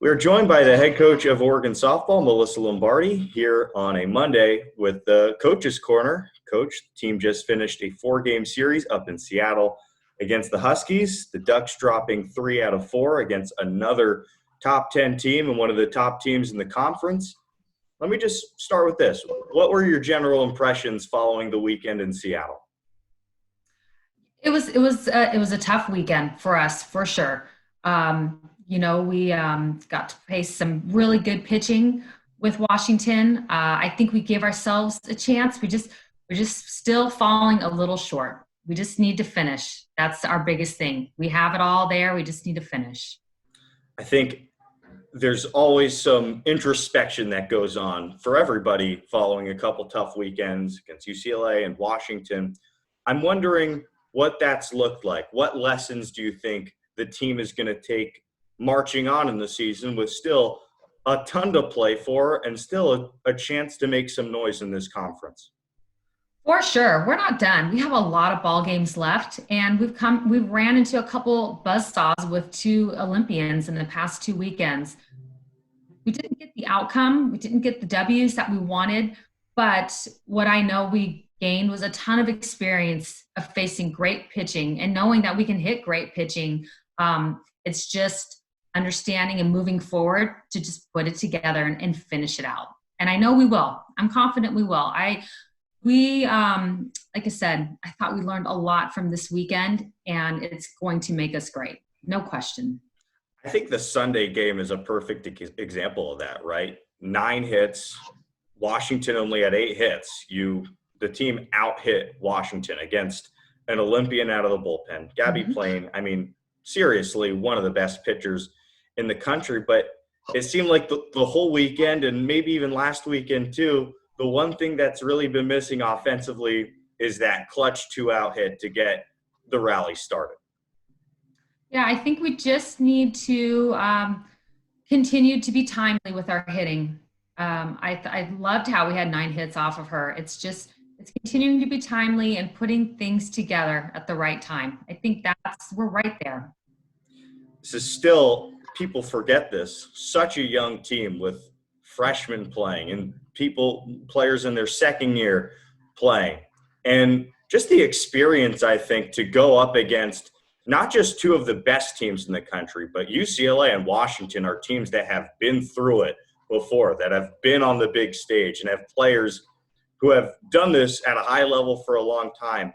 We are joined by the head coach of Oregon Softball, Melyssa Lombardi, here on a Monday with the Coach's Corner. Coach, the team just finished a 4-game series up in Seattle against the Huskies. The Ducks dropping 3 out of 4 against another top 10 team and one of the top teams in the conference. Let me just start with this. What were your general impressions following the weekend in Seattle? It was a tough weekend for us, for sure. We got to face some really good pitching with Washington. I think we gave ourselves a chance. We're just still falling a little short. We just need to finish. That's our biggest thing. We have it all there. We just need to finish. I think there's always some introspection that goes on for everybody following a couple tough weekends against UCLA and Washington. I'm wondering what that's looked like. What lessons do you think the team is going to take marching on in the season with still a ton to play for and still a chance to make some noise in this conference? For sure. We're not done. We have a lot of ball games left, and we've ran into a couple buzzsaws with 2 Olympians in the past 2 weekends. We didn't get the outcome. We didn't get the W's that we wanted, but what I know we gained was a ton of experience of facing great pitching and knowing that we can hit great pitching. It's just understanding and moving forward to just put it together and finish it out. And I know we will. I'm confident we will. Like I said, I thought we learned a lot from this weekend, and it's going to make us great. No question. I think the Sunday game is a perfect example of that, right? 9 hits. Washington only had 8 hits. The team out-hit Washington against an Olympian out of the bullpen. Gabby Plain, seriously, one of the best pitchers in the country. But it seemed like the whole weekend, and maybe even last weekend too, the one thing that's really been missing offensively is that clutch 2-out hit to get the rally started. Yeah, I think we just need to continue to be timely with our hitting. I loved how we had 9 hits off of her. It's continuing to be timely and putting things together at the right time. I think we're right there. This is still, people forget this, such a young team with freshmen playing and players in their second year playing. And just the experience, I think, to go up against not just 2 of the best teams in the country, but UCLA and Washington are teams that have been through it before, that have been on the big stage and have players who have done this at a high level for a long time.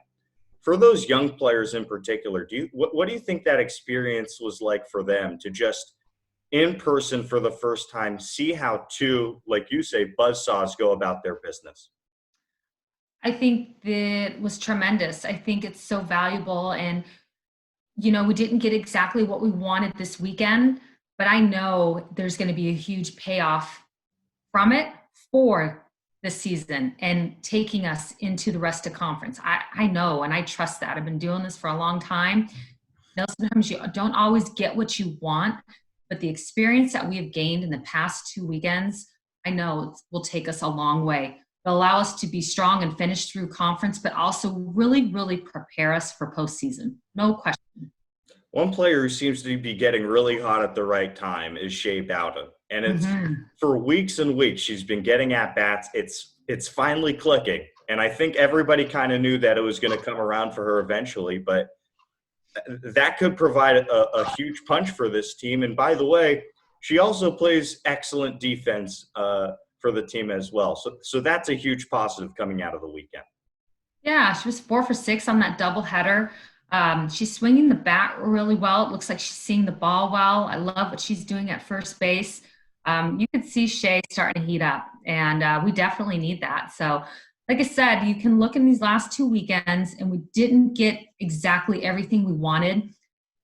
For those young players in particular, what do you think that experience was like for them to just in person for the first time see how 2, like you say, buzzsaws go about their business? I think that was tremendous. I think it's so valuable, and we didn't get exactly what we wanted this weekend, but I know there's going to be a huge payoff from it for this season and taking us into the rest of conference. I know, and I trust that. I've been doing this for a long time. Sometimes you don't always get what you want, but the experience that we have gained in the past 2 weekends, I know will take us a long way. It'll allow us to be strong and finish through conference, but also really, really prepare us for postseason. No question. One player who seems to be getting really hot at the right time is Shea Bowden. And it's for weeks and weeks she's been getting at bats. It's finally clicking. And I think everybody kind of knew that it was going to come around for her eventually, but that could provide a huge punch for this team. And by the way, she also plays excellent defense for the team as well. So that's a huge positive coming out of the weekend. Yeah, she was 4 for 6 on that doubleheader. She's swinging the bat really well. It looks like she's seeing the ball well. I love what she's doing at first base. You can see Shea starting to heat up, and we definitely need that. So, like I said, you can look in these last 2 weekends, and we didn't get exactly everything we wanted,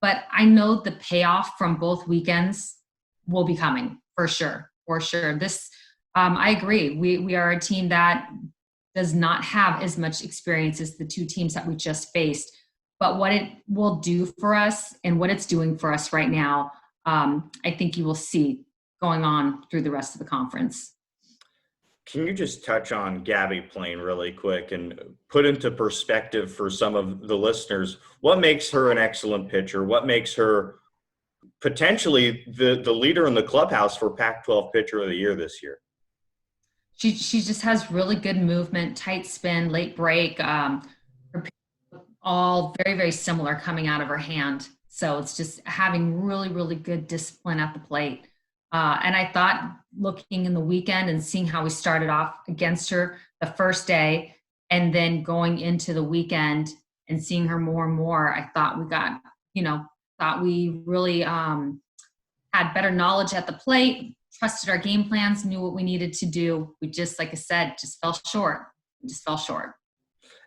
but I know the payoff from both weekends will be coming for sure. For sure. I agree. We are a team that does not have as much experience as the 2 teams that we just faced. But what it will do for us and what it's doing for us right now, I think you will see going on through the rest of the conference. Can you just touch on Gabby Plain really quick and put into perspective for some of the listeners, what makes her an excellent pitcher? What makes her potentially the leader in the clubhouse for Pac-12 Pitcher of the Year this year. She just has really good movement, tight spin, late break. Her all very, very similar coming out of her hand. So it's just having really, really good discipline at the plate. And I thought looking in the weekend and seeing how we started off against her the first day and then going into the weekend and seeing her more and more, I thought we got, thought we really had better knowledge at the plate, trusted our game plans, knew what we needed to do. We just, like I said, just fell short. We just fell short.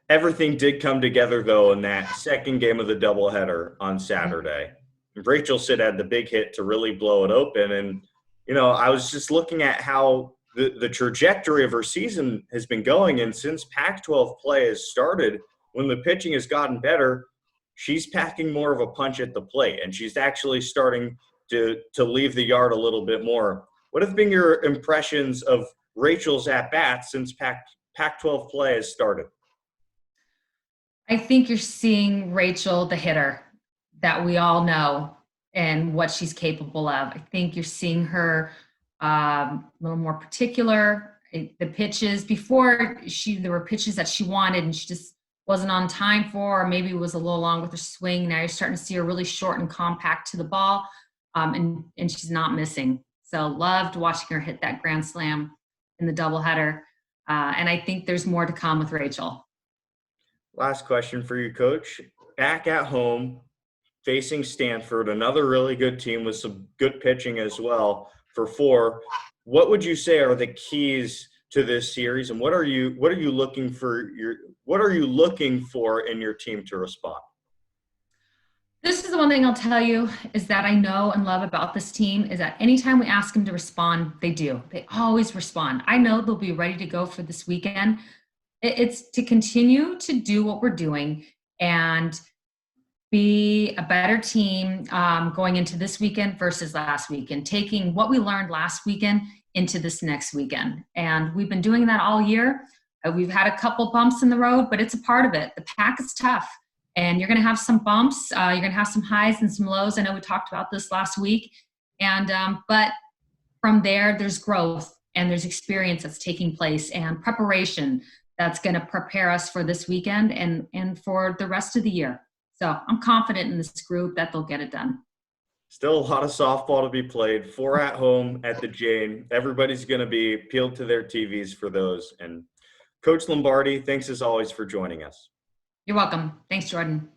Everything did come together, though, in that second game of the doubleheader on Saturday. Rachel Sid had the big hit to really blow it open. And, I was just looking at how the trajectory of her season has been going. And since Pac-12 play has started, when the pitching has gotten better, she's packing more of a punch at the plate. And she's actually starting to leave the yard a little bit more. What have been your impressions of Rachel's at-bats since Pac-12 play has started? I think you're seeing Rachel, the hitter that we all know and what she's capable of. I think you're seeing her a little more particular. The pitches before there were pitches that she wanted and she just wasn't on time for, or maybe it was a little long with her swing. Now you're starting to see her really short and compact to the ball, and she's not missing. So loved watching her hit that grand slam in the doubleheader. And I think there's more to come with Rachel. Last question for you, Coach. Back at home, facing Stanford, another really good team with some good pitching as well for 4. What would you say are the keys to this series, and what are you looking for in your team to respond? This is the one thing I'll tell you is that I know and love about this team is that anytime we ask them to respond, they do. They always respond. I know they'll be ready to go for this weekend. It's to continue to do what we're doing and be a better team going into this weekend versus last weekend, taking what we learned last weekend into this next weekend. And we've been doing that all year. We've had a couple bumps in the road, but it's a part of it. The pack is tough, and you're going to have some bumps. You're going to have some highs and some lows. I know we talked about this last week. And but from there, there's growth and there's experience that's taking place and preparation that's going to prepare us for this weekend and for the rest of the year. So I'm confident in this group that they'll get it done. Still a lot of softball to be played. 4 at home at the Jane. Everybody's going to be peeled to their TVs for those. And Coach Lombardi, thanks as always for joining us. You're welcome. Thanks, Jordan.